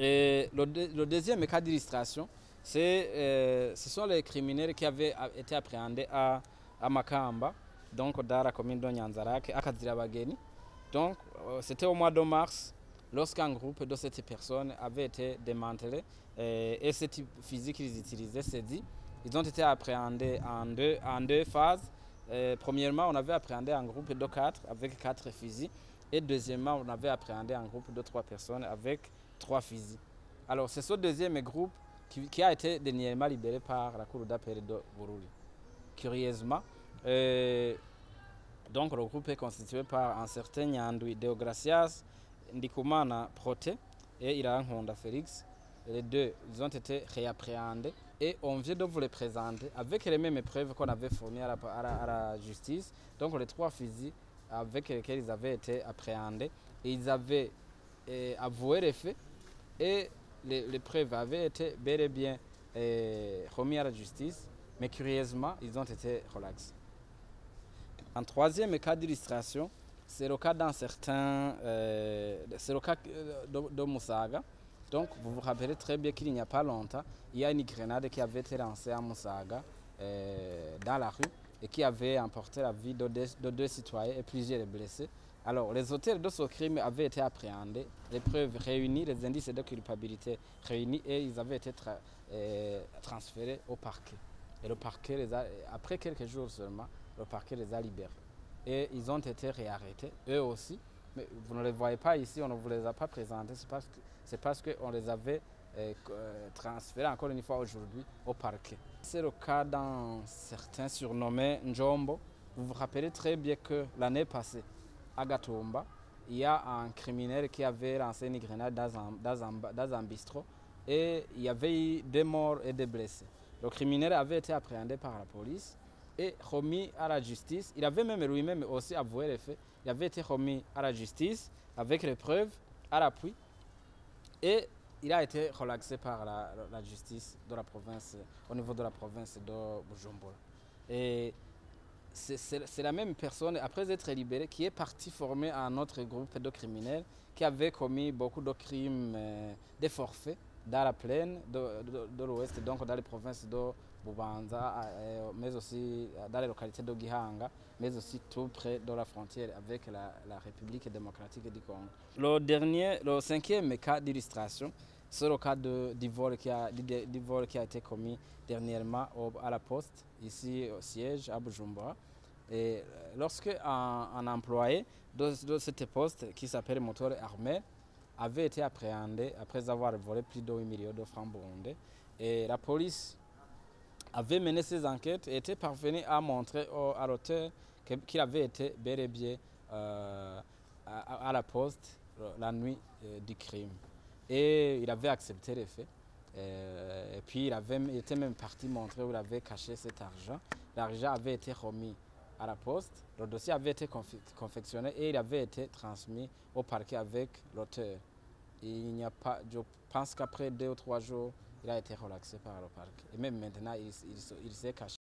Et le deuxième cas d'illustration, ce sont les criminels qui avaient été appréhendés à Makamba, donc dans la commune de Nyanzarake, à Kadzirabageni. Donc, c'était au mois de mars, lorsqu'un groupe de cette personnes avait été démantelé et ce type physique qu'ils utilisaient, c'est dit, ils ont été appréhendés en deux phases. Premièrement, on avait appréhendé un groupe de 4 avec 4 fusils. Et deuxièmement, on avait appréhendé un groupe de 3 personnes avec 3 fusils. Alors, c'est ce deuxième groupe qui a été dernièrement libéré par la cour d'appel de Bururi. Curieusement, donc le groupe est constitué par un certain Nyandwi Deogracias, Ndikumana Prote et Iran Honda Félix. Les deux, ils ont été réappréhendés et on vient de vous les présenter avec les mêmes preuves qu'on avait fournies à la justice. Donc les 3 fusils avec lesquels ils avaient été appréhendés et ils avaient avoué les faits et les preuves avaient été bel et bien remis à la justice, mais curieusement, ils ont été relaxés. Un troisième cas d'illustration, c'est le cas d'un certain, c'est le cas de Moussaga. Donc, vous vous rappelez très bien qu'il n'y a pas longtemps, il y a une grenade qui avait été lancée à Moussaga dans la rue et qui avait emporté la vie de 2 citoyens et plusieurs blessés. Alors, les auteurs de ce crime avaient été appréhendés, les preuves réunies, les indices de culpabilité réunis et ils avaient été transférés au parquet. Et le parquet, après quelques jours seulement, le parquet les a libérés. Et ils ont été réarrêtés, eux aussi. Mais vous ne les voyez pas ici, on ne vous les a pas présentés, c'est parce qu'on les avait transférés encore une fois aujourd'hui au parquet. C'est le cas d'un certain surnommé Njombo. Vous vous rappelez très bien que l'année passée, à Gatumba, il y a un criminel qui avait lancé une grenade dans un bistrot et il y avait eu 2 morts et 2 blessés. Le criminel avait été appréhendé par la police et remis à la justice. Il avait même lui-même aussi avoué les faits. Il avait été remis à la justice avec les preuves à l'appui et il a été relaxé par la justice de la province, au niveau de la province de Bujumbura. Et c'est la même personne, après être libérée, qui est partie former un autre groupe de criminels qui avait commis beaucoup de crimes, des forfaits dans la plaine de l'Ouest, donc dans les provinces de Bubanza, mais aussi dans les localités de Gihanga, mais aussi tout près de la frontière avec la République démocratique du Congo. Le 5e cas d'illustration, c'est le cas du vol qui a été commis dernièrement à la poste, ici au siège à Bujumbura. Et lorsque un employé de cette poste, qui s'appelle Motor Armé, avait été appréhendé après avoir volé plus de 8 millions de francs burundais, et la police avait mené ses enquêtes et était parvenue à montrer à l'auteur qu'il avait été bel et bien à la poste la nuit du crime. Et il avait accepté les faits. Et puis il était même parti montrer où il avait caché cet argent. L'argent avait été remis à la poste, le dossier avait été confectionné et il avait été transmis au parquet avec l'auteur. Il n'y a pas, je pense qu'après 2 ou 3 jours, il a été relaxé par le parquet. Et même maintenant, il s'est caché.